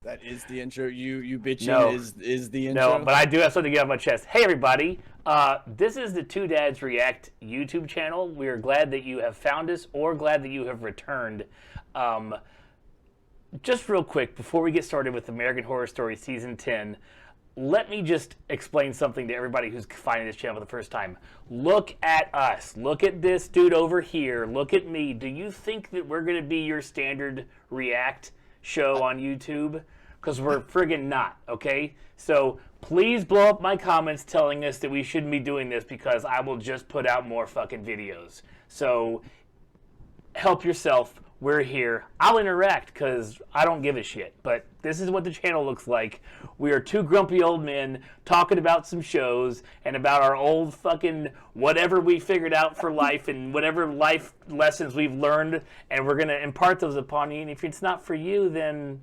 That is the intro. You bitching No. is the intro. No, but I do have something to get off my chest. Hey, everybody. This is the Two Dads React YouTube channel. We are glad that you have found us or glad that you have returned. Just real quick, before we get started with American Horror Story Season 10, let me just explain something to everybody who's finding this channel for the first time. Look at us. Look at this dude over here. Look at me. Do you think that we're going to be your standard React show on YouTube? Because we're friggin' not, okay? So please blow up my comments telling us that we shouldn't be doing this because I will just put out more fucking videos. So help yourself. We're here. I'll interact because I don't give a shit. But this is what the channel looks like. We are two grumpy old men talking about some shows and about our old fucking whatever we figured out for life and whatever life lessons we've learned. And we're going to impart those upon you. And if it's not for you, then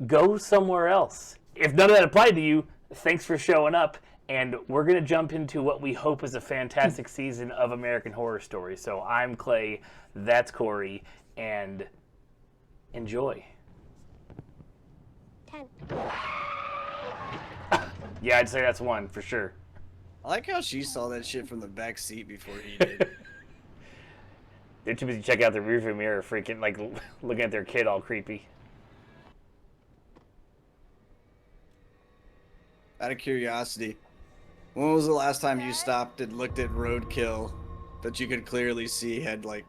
go somewhere else. If none of that applied to you, thanks for showing up. And we're going to jump into what we hope is a fantastic season of American Horror Story. So I'm Clay, that's Corey, and enjoy. 10. Yeah, I'd say that's one for sure. I like how she saw that shit from the back seat before he did. They're too busy checking out the rearview mirror, freaking like looking at their kid all creepy. Out of curiosity, when was the last time you stopped and looked at Roadkill that you could clearly see had like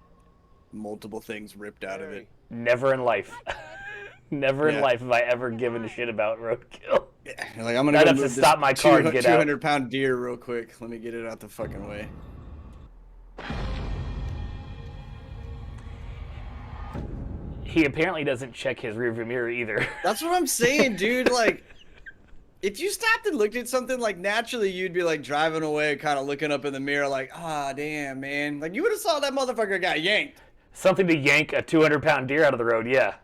multiple things ripped out of it? Never in life. Never in Yeah. life have I ever given a shit about Roadkill. Yeah, you're like, I'm gonna I'd go have to move stop my car and get out. 200-pound deer real quick. Let me get it out the fucking way. He apparently doesn't check his rearview mirror either. That's what I'm saying, dude. Like, if you stopped and looked at something, like, naturally you'd be like driving away, kind of looking up in the mirror, like, ah, damn, man. Like, you would have saw that motherfucker got yanked. Something to yank a 200-pound deer out of the road, yeah.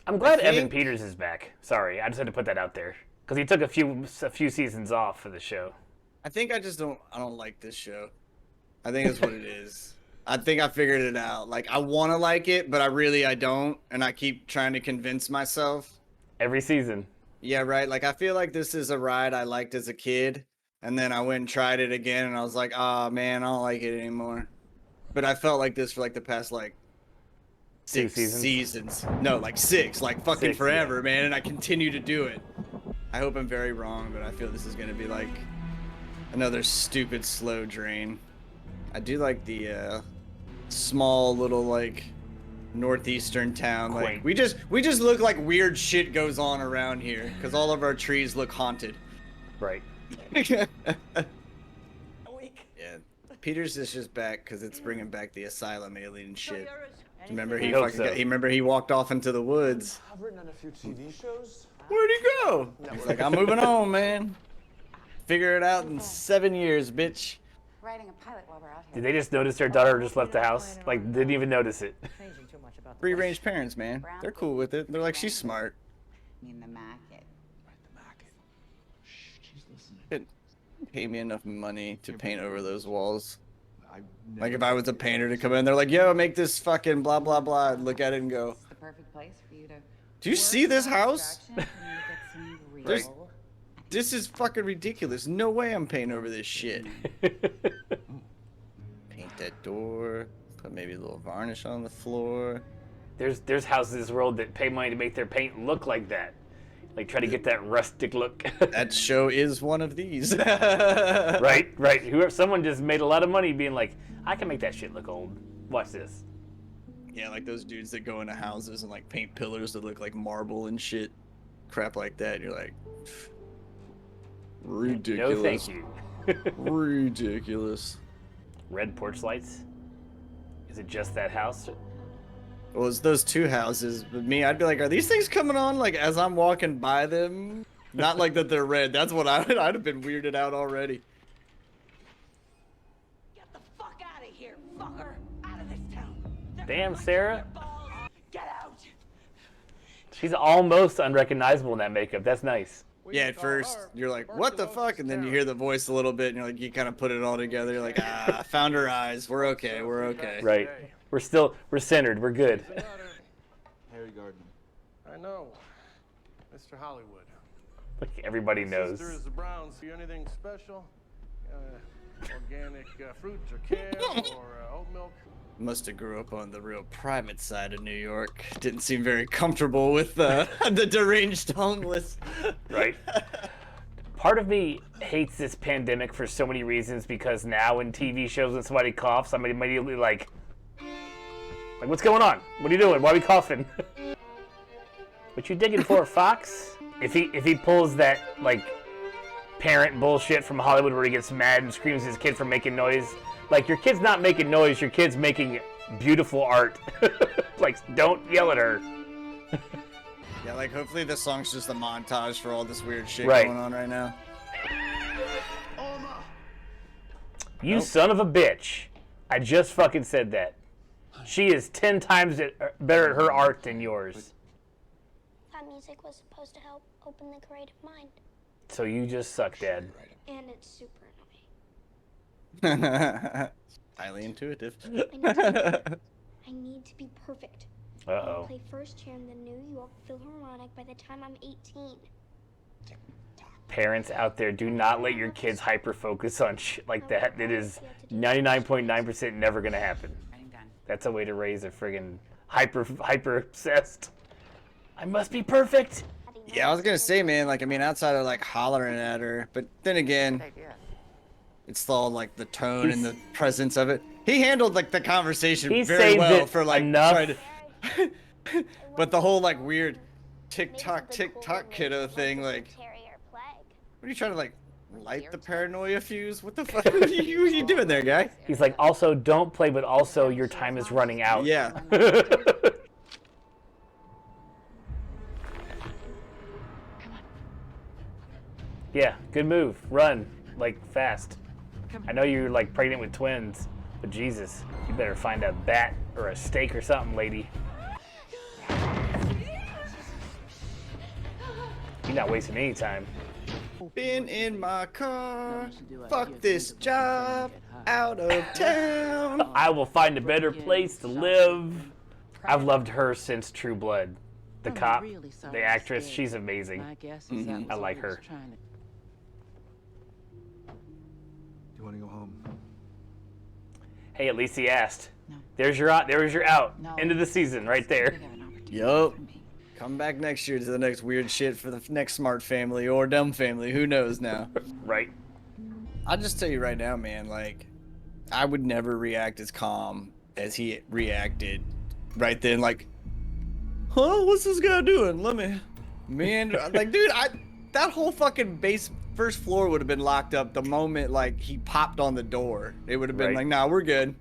I'm glad think- Evan Peters is back. Sorry, I just had to put that out there. Because he took a few seasons off for the show. I think I don't like this show. I think that's what it is. I think I figured it out. Like, I want to like it, but I don't. And I keep trying to convince myself. Every season. Yeah, right. Like, I feel like this is a ride I liked as a kid. And then I went and tried it again, and I was like, oh, man, I don't like it anymore. But I felt like this for, like, the past, like, 6 seasons. No, like 6. Like, fucking 6, forever, yeah. man. And I continue to do it. I hope I'm very wrong, but I feel this is going to be, like, another stupid slow drain. I do like the small little, like, northeastern town. Like, we just look like weird shit goes on around here because all of our trees look haunted. Right. Yeah, Peters is just back because it's bringing back the asylum alien shit. Remember he hope fucking so. remember he walked off into the woods. I've written on a few TV shows. Where'd he go? He's like, I'm moving on, man. Figure it out in 7 years, bitch. Writing a pilot while we're out here. Did they just notice their daughter just left the house? Like, didn't even notice it. Changing too much about the Free-range parents, man. They're cool with it. They're like, she's smart. In the market. Pay me enough money to paint over those walls. Like if I was a painter to come in, they're like, yo, make this fucking blah blah blah. I'd look at it and go, It's the perfect place for you to. do you see this house? Distraction and you get some real- There's- This is fucking ridiculous. No way I'm painting over this shit. Paint that door. Put maybe a little varnish on the floor. There's houses in this world that pay money to make their paint look like that. Like, try to get that rustic look. That show is one of these. Right, right. Whoever, someone just made a lot of money being like, I can make that shit look old. Watch this. Yeah, like those dudes that go into houses and like paint pillars that look like marble and shit. Crap like that. You're like, ridiculous. No, thank you. Ridiculous. Red porch lights? Is it just that house? Well, it's those two houses. But me, I'd be like, are these things coming on like as I'm walking by them? Not like that they're red. That's what I'd have been weirded out already. Get the fuck out of here, fucker! Out of this town! They're Damn, gonna Sarah. your balls. Get out! She's almost unrecognizable in that makeup. That's nice. Yeah, at first you're like, what the fuck? And then you hear the voice a little bit and you're like, you kind of put it all together. You're like, ah, I found her eyes. We're okay. We're okay. Right. We're centered. We're good. Harry Gardner. I know. Mr. Hollywood. Like everybody knows. Sister is the Browns. See anything special? Organic fruits or kale or oat milk? Must have grew up on the real private side of New York. Didn't seem very comfortable with the deranged homeless. Right? Part of me hates this pandemic for so many reasons because now in TV shows when somebody coughs, I'm immediately like, what's going on? What are you doing? Why are we coughing? What you digging for, Fox? If he pulls that like parent bullshit from Hollywood where he gets mad and screams at his kid for making noise, like your kid's not making noise, your kid's making beautiful art. Like don't yell at her. Yeah, like hopefully this song's just a montage for all this weird shit Right. going on right now. You son of a bitch. I just fucking said that. She is 10 times better at her art than yours. Thought music was supposed to help open the creative mind. So you just suck, Dad. And it's super annoying. Highly intuitive. I need to be perfect. Uh-oh. Play first chair in the New York Philharmonic by the time I'm 18. Parents out there, do not let your kids hyper-focus on shit like that. It is 99.9% never going to happen. Writing done. That's a way to raise a friggin' hyper-obsessed. I must be perfect. Yeah, I was gonna say, man, like, I mean, outside of, like, hollering at her, but then again, Good idea. it's all, like, the tone and the presence of it. He handled, like, the conversation He very saved well it for, like, enough. trying to... But the whole, like, weird tick-tock, tick-tock kiddo thing, like, what are you trying to, like, light the paranoia fuse? What the fuck what are you doing there, guy? He's like, also, don't play, but also, your time is running out. Yeah. Yeah, good move. Run, like, fast. I know you're, like, pregnant with twins, but Jesus, you better find a bat or a steak or something, lady. You're not wasting any time. Been in my car, fuck this job, out of town. I will find a better place to live. I've loved her since True Blood. The cop, the actress, she's amazing. I like her. Do you want to go home? Hey, at least he asked. There's your out. There's your out. No. End of the season, right there. They have an opportunity Yup. for me. Come back next year to the next weird shit for the next smart family or dumb family. Who knows now? Right. I'll just tell you right now, man, like, I would never react as calm as he reacted right then. Like, huh? What's this guy doing? Let me. Man, like, dude, that whole fucking first floor would have been locked up the moment, like, he popped on the door. It would have been Right. like, nah, we're good.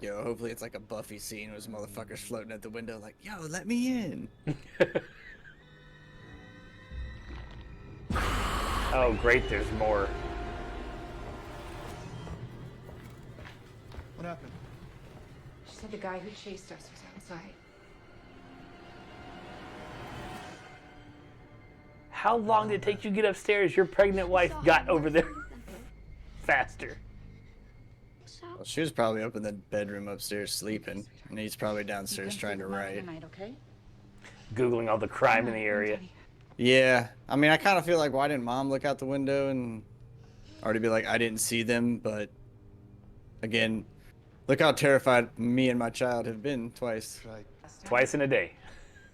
Yo, hopefully it's like a Buffy scene with motherfuckers floating at the window like, yo, let me in. Oh, great. There's more. What happened? She said the guy who chased us was outside. How long did it take you to get upstairs? Your pregnant wife got over there faster. Well, she was probably up in the bedroom upstairs sleeping, and he's probably downstairs trying to write. Tonight, okay? Googling all the crime in the area. Yeah, I mean, I kind of feel like, why didn't Mom look out the window and already be like, I didn't see them? But again, look how terrified me and my child have been twice. Right. Twice in a day.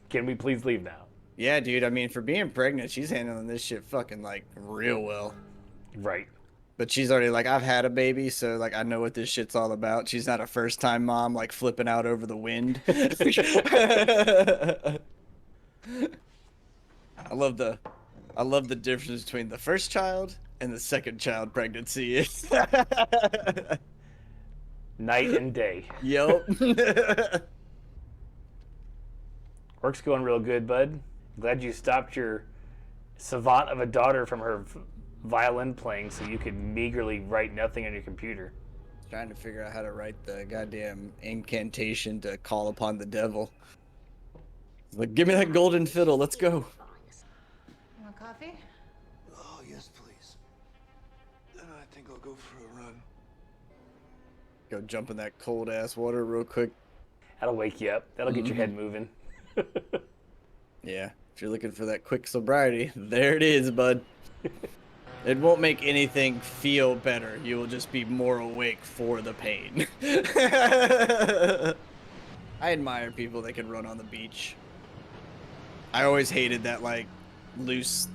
Can we please leave now? Yeah, dude, I mean, for being pregnant, she's handling this shit fucking, like, real well. Right. But she's already, like, I've had a baby, so, like, I know what this shit's all about. She's not a first-time mom, like, flipping out over the wind. I love the difference between the first child and the second child pregnancy. Night and day. Yup. Work's going real good, bud. Glad you stopped your savant of a daughter from her violin playing so you could meagerly write nothing on your computer. Trying to figure out how to write the goddamn incantation to call upon the devil. Like, give me that golden fiddle, let's go. Want coffee? Oh, yes, please. Then I think I'll go for a run. Go jump in that cold ass water real quick. That'll wake you up. That'll get your head moving. Yeah. If you're looking for that quick sobriety, there it is, bud. It won't make anything feel better. You will just be more awake for the pain. I admire people that can run on the beach. I always hated that, like, loose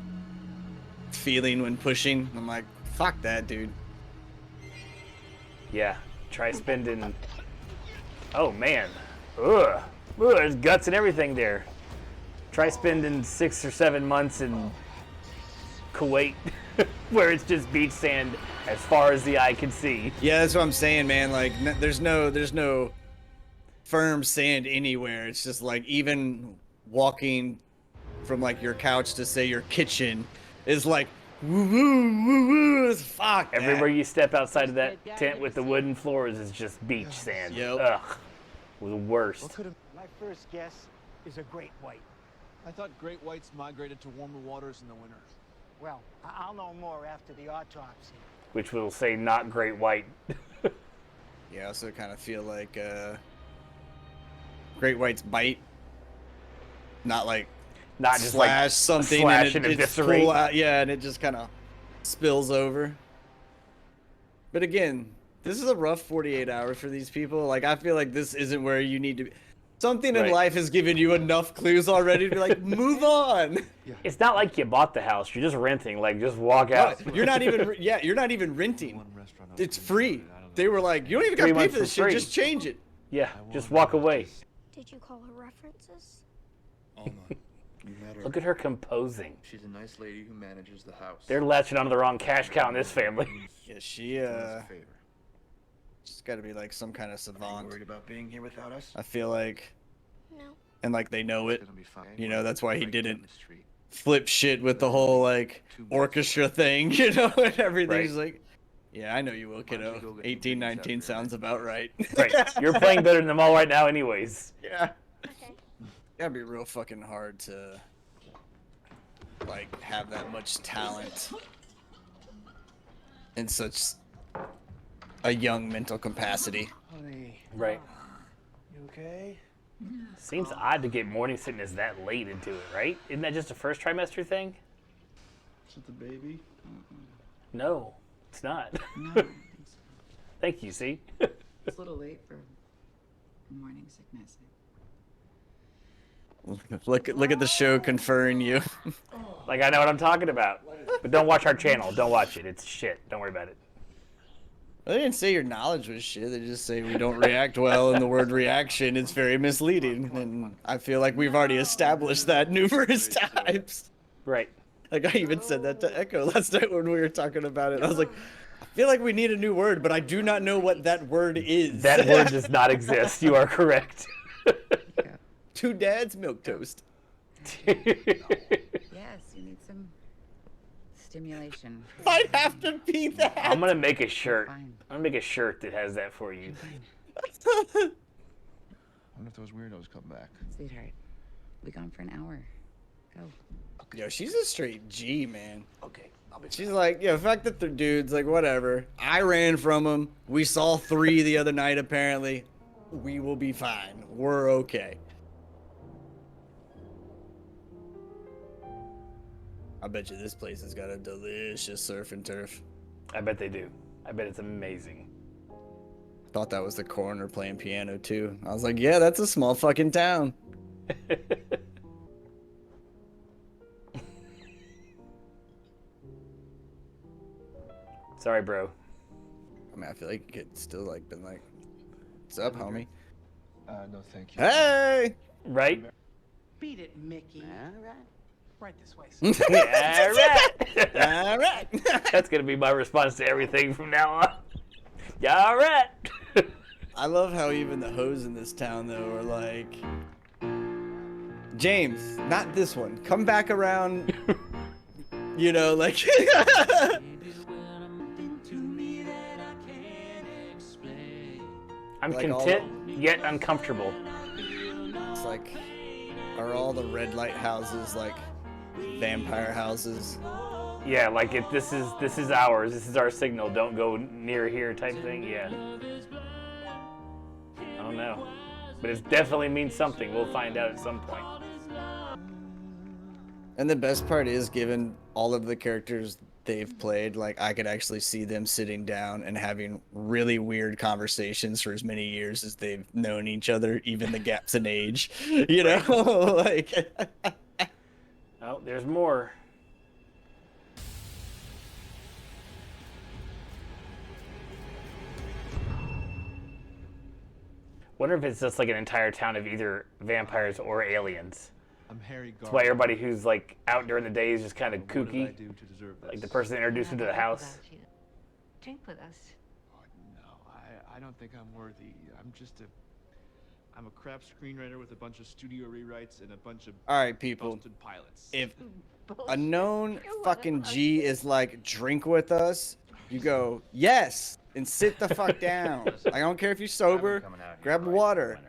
feeling when pushing. I'm like, fuck that, dude. Yeah, try spending. Oh man, ugh, there's guts and everything there. Try spending 6 or 7 months in Kuwait, where it's just beach sand as far as the eye can see. Yeah, that's what I'm saying, man. Like, there's no firm sand anywhere. It's just like even walking from like your couch to say your kitchen is like woo woo woo woo. Fuck. Everywhere you step outside of that tent with the wooden floors is just beach sand. Yep. Ugh, the worst. My first guess is a great white. I thought great whites migrated to warmer waters in the winter. Well, I'll know more after the autopsy. Which will say not great white. Yeah, I also kind of feel like great whites bite, not like Not just slash like something slash and and it's eviscerate. pull out, yeah, and it just kind of spills over. But again, this is a rough 48 hours for these people. Like, I feel like this isn't where you need to be. Something in Right. life has given you enough clues already to be like, move on. It's not like you bought the house. You're just renting. Like, just walk out. You're not even, you're not even renting. It's free. They were like, you don't even 3 got to pay months for this for shit. free. Just change it. Yeah, just walk away. Did you call her references? Alma, you met her. Look at her composing. She's a nice lady who manages the house. They're latching onto the wrong cash cow in this family. Yeah, Favor. she's got to be like some kind of Are you savant. worried about being here without us? I feel like, No. and like they know it. It's gonna be fine. You know, that's why he Right down didn't the street. flip shit with the whole like orchestra thing, you know, and everything's Right. like, yeah, I know you will, Why don't you kiddo. go get 18, some 19 greens after sounds about right. Right. You're playing better than them all right now, anyways. Yeah. Okay. Gotta be real fucking hard to like have that much talent in such a young mental capacity. Honey, Right. you okay? Seems odd to get morning sickness that late into it, right? Isn't that just a first trimester thing? Is it the baby? No, it's not. No, I don't think so. Thank you, see? It's a little late for morning sickness. Look at the show conferring you. Like, I know what I'm talking about. But don't watch our channel. Don't watch it. It's shit. Don't worry about it. They didn't say your knowledge was shit. They just say we don't react well, and the word reaction is very misleading. And I feel like we've already established that numerous times. Right. Like, I even said that to Echo last night when we were talking about it. I was like, I feel like we need a new word, but I do not know what that word is. That word does not exist. You are correct. Two dads, milk toast. Yes, you need some stimulation. Might have to be that. I'm gonna make a shirt. Fine. I'm gonna make a shirt that has that for you. I wonder if those weirdos come back. Sweetheart, we gone for an hour. Go. Yo, she's a straight G, man. Okay, I'll be She's like, yeah, fuck that they're dudes, like, whatever. I ran from them. We saw 3 the other night, apparently. We will be fine. We're okay. I bet you this place has got a delicious surf and turf. I bet they do. I bet it's amazing. Thought that was the coroner playing piano, too. I was like, yeah, that's a small fucking town. Sorry, bro. I mean, I feel like it still, like, been like, what's up, homie? no, thank you. Hey! Right? Beat it, Mickey. All right. Right this way. All right. All right. That's gonna be my response to everything from now on. Yeah, all right. I love how even the hoes in this town, though, are like, James, not this one. Come back around. You know, like. I'm Like all- content yet uncomfortable. It's like, are all the red light houses like vampire houses? Yeah, like if this is ours. This is our signal. Don't go near here, type thing. Yeah. I don't know, but it definitely means something. We'll find out at some point. And the best part is, given all of the characters they've played, like I could actually see them sitting down and having really weird conversations for as many years as they've known each other, even the gaps in age. You know, like. Oh, there's more. Wonder if it's just like an entire town of either vampires or aliens. I'm Harry Garner. That's why everybody who's like out during the day is just kind of What did I kooky. do to deserve this? Like the person that introduced him to the house. Drink with us. Oh, no, I don't think I'm worthy. I'm a crap screenwriter with a bunch of studio rewrites and a bunch of All right, people. busted pilots. If a known fucking G is like, drink with us, you go, yes, and sit the fuck down. I don't care if you're sober, grab water.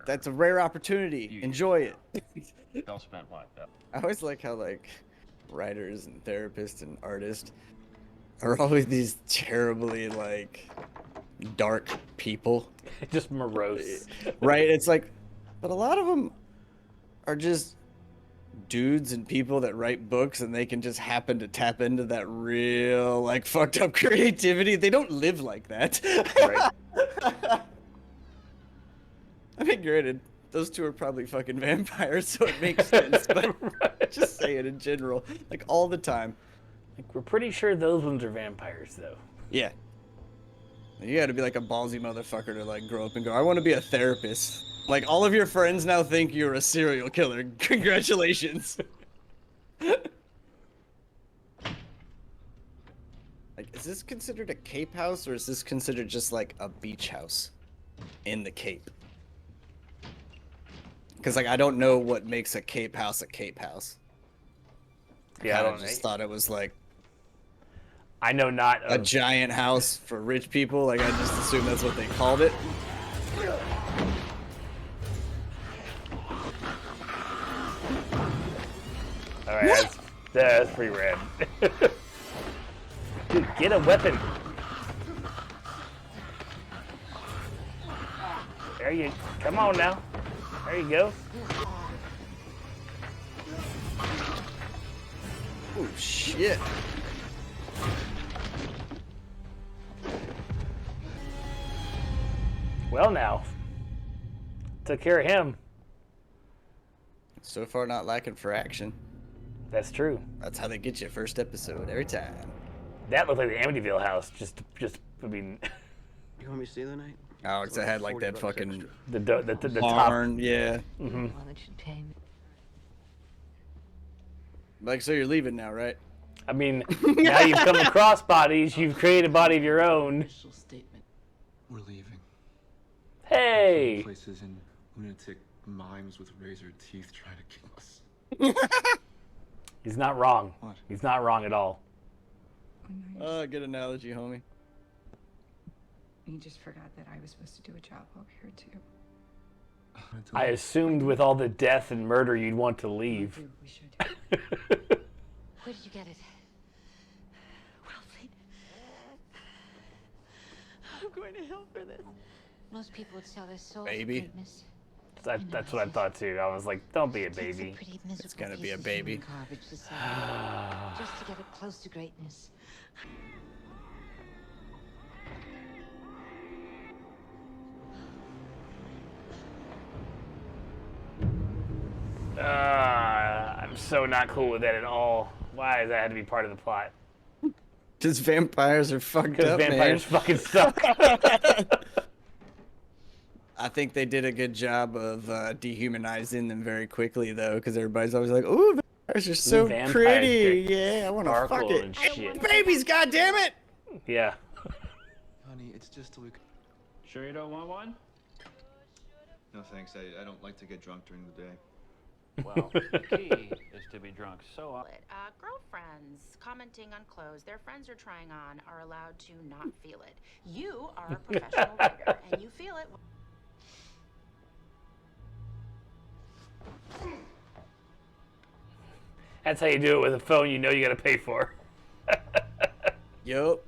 That's a rare opportunity. Enjoy it. Bill spent what? I always like how like writers and therapists and artists are always these terribly like dark people. Just morose. Right? It's like, but a lot of them are just dudes and people that write books, and they can just happen to tap into that real like fucked up creativity. They don't live like that. Right. I mean, granted, those two are probably fucking vampires, so it makes sense. But Right. just say it in general, like all the time. Like, we're pretty sure those ones are vampires, though. Yeah. You got to be like a ballsy motherfucker to like grow up and go, I want to be a therapist. Like all of your friends now think you're a serial killer. Congratulations. Like, is this considered a Cape house, or is this considered just like a beach house in the Cape? Because like I don't know what makes a Cape house a Cape house. Yeah, I I don't just know. thought it was like I know not a of, giant house for rich people. Like I just assumed that's what they called it. All right, that's pretty rad. Dude, get a weapon. There you, come on now. There you go. Oh shit. Well now, took care of him. So far not lacking for action. That's true. That's how they get you first episode every time. That looked like the Amityville house. I mean, You want me to stay the night? Alex, I had like that $40 fucking extra. the top. barn, yeah. Mm-hmm. Well, it should pay me. Like, so you're leaving now, right? I mean, now you've come across bodies. You've created a body of your own. Official statement. We're leaving. Hey. Places in lunatic mimes with razor teeth trying to kill us. He's not wrong. What? He's not wrong at all. Good analogy, homie. You just forgot that I was supposed to do a job over here too. I assumed with all the death and murder you'd want to leave. Dude, we should. Where did you get it? Wellfleet. I'm going to hell for this. Most people would sell their soul Baby. for greatness. That's what I thought too. I was like, don't be a baby. It's gonna be a baby. Just to get it close to greatness. I'm so not cool with that at all. Why does that have to be part of the plot? Because vampires are fucked Because up, vampires man. fucking suck. I think they did a good job of dehumanizing them very quickly, though, because everybody's always like, "Ooh, vampires are so Vampires pretty. get Yeah, I want to fuck sparkle it." and I shit. want babies, goddammit! Yeah. Honey, it's just a week. Sure you don't want one? No thanks, I don't like to get drunk during the day. Well, the key is to be drunk so Girlfriends commenting on clothes their friends are trying on are allowed to not feel it. You are a professional writer, and you feel it. That's how you do it with a phone you know you gotta pay for. Yup.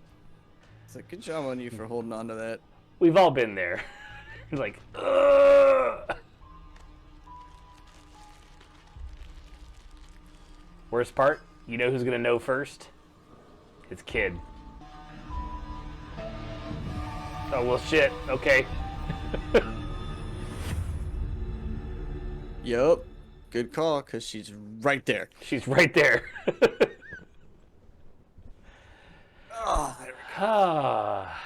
It's like, good job on you for holding on to that. We've all been there. You're like, ugh. Worst part, you know who's gonna know first? His kid. Oh, well, shit. Okay. Yup. Good call, because she's right there. She's right there. Oh, there we go. Ah.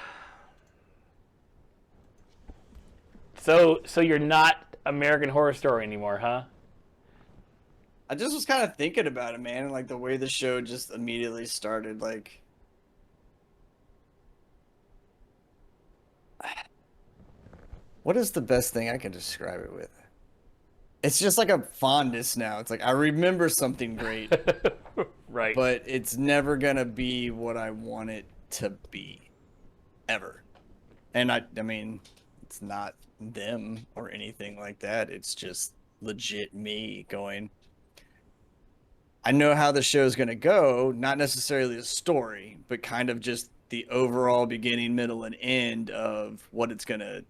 So you're not American Horror Story anymore, huh? I just was kind of thinking about it, man, and like the way the show just immediately started, like... What is the best thing I can describe it with? It's just like a fondness now. It's like I remember something great, Right. but it's never gonna be what I want it to be, ever. And I mean, it's not them or anything like that. It's just legit me going, I know how the show's gonna go, not necessarily the story, but kind of just the overall beginning, middle, and end of what it's gonna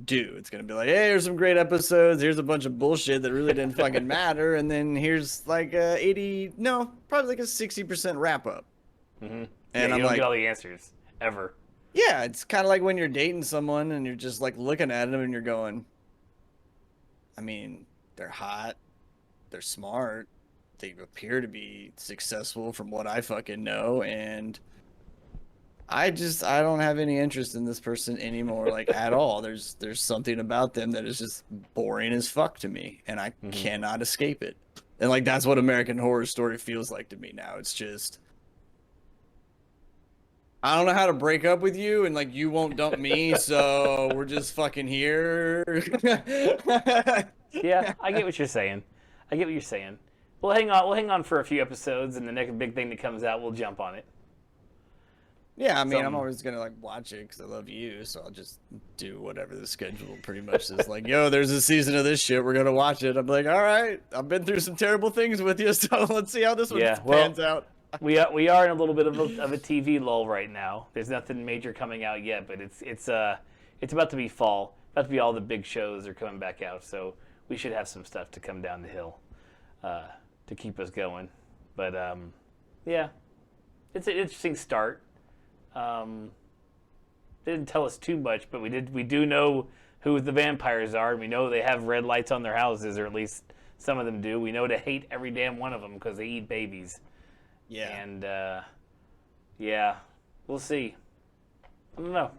do. It's gonna be like, hey, here's some great episodes, here's a bunch of bullshit that really didn't fucking matter, and then here's like probably like a 60% wrap up. Mm-hmm. And you I'm don't like, get all the answers ever. yeah, it's kind of like when you're dating someone and you're just like looking at them and you're going, I mean, they're hot, they're smart, they appear to be successful from what I fucking know, and I don't have any interest in this person anymore, like at all. There's something about them that is just boring as fuck to me, and I cannot escape it. And like that's what American Horror Story feels like to me now. It's just, I don't know how to break up with you, and like you won't dump me, so we're just fucking here. Yeah, I get what you're saying. We'll hang on for a few episodes, and the next big thing that comes out, we'll jump on it. Yeah, I mean, I'm always gonna like watch it because I love you, so I'll just do whatever the schedule pretty much is. Like, yo, there's a season of this shit, we're gonna watch it. I'm like, all right, I've been through some terrible things with you, so let's see how this one pans out. We are in a little bit of a TV lull right now. There's nothing major coming out yet, but it's about to be fall. About to be all the big shows are coming back out, so we should have some stuff to come down the hill to keep us going. But yeah, it's an interesting start. They didn't tell us too much, but we do know who the vampires are, and we know they have red lights on their houses, or at least some of them do. We know to hate every damn one of them because they eat babies. Yeah. And yeah, we'll see. I don't know.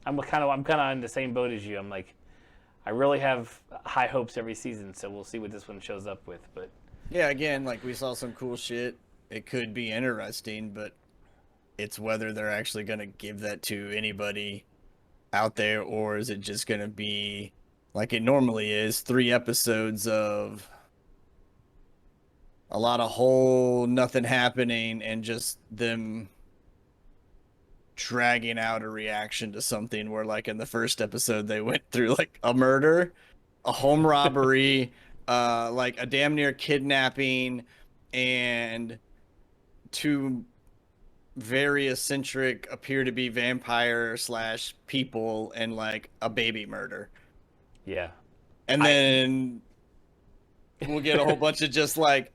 I'm kind of in the same boat as you. I'm like, I really have high hopes every season, so we'll see what this one shows up with. But yeah, again, like we saw some cool shit. It could be interesting, but it's whether they're actually going to give that to anybody out there, or is it just going to be like it normally is, 3 episodes of a lot of whole nothing happening and just them dragging out a reaction to something where like in the first episode they went through like a murder, a home robbery, like a damn near kidnapping, and 2 very eccentric appear to be vampire / people, and like a baby murder. yeah. And then we'll get a whole bunch of just like,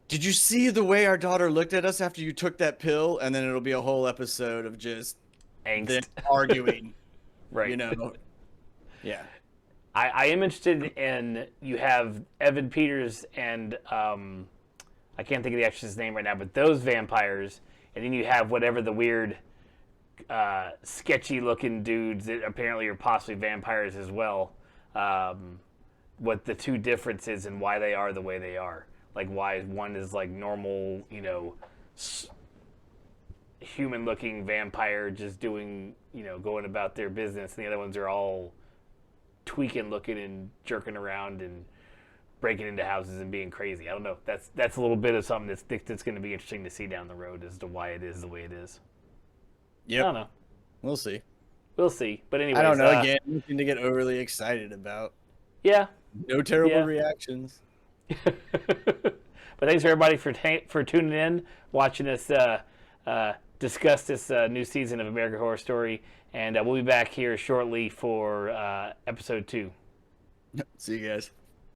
did you see the way our daughter looked at us after you took that pill? And then it'll be a whole episode of just Angst. them arguing. Right. You know? Yeah. I am interested in, you have Evan Peters and I can't think of the actress's name right now, but those vampires, and then you have whatever the weird sketchy looking dudes that apparently are possibly vampires as well. What the 2 differences and why they are the way they are. Like why one is like normal, you know, human looking vampire just doing, you know, going about their business, and the other ones are all tweaking looking and jerking around and breaking into houses and being crazy. I don't know. That's a little bit of something that's going to be interesting to see down the road as to why it is the way it is. Yep. I don't know. We'll see. We'll see. But anyways, I don't know. Again, nothing to get overly excited about. Yeah. No terrible reactions. But thanks everybody for tuning in, watching us discuss this new season of American Horror Story, and we'll be back here shortly for episode 2. See you guys.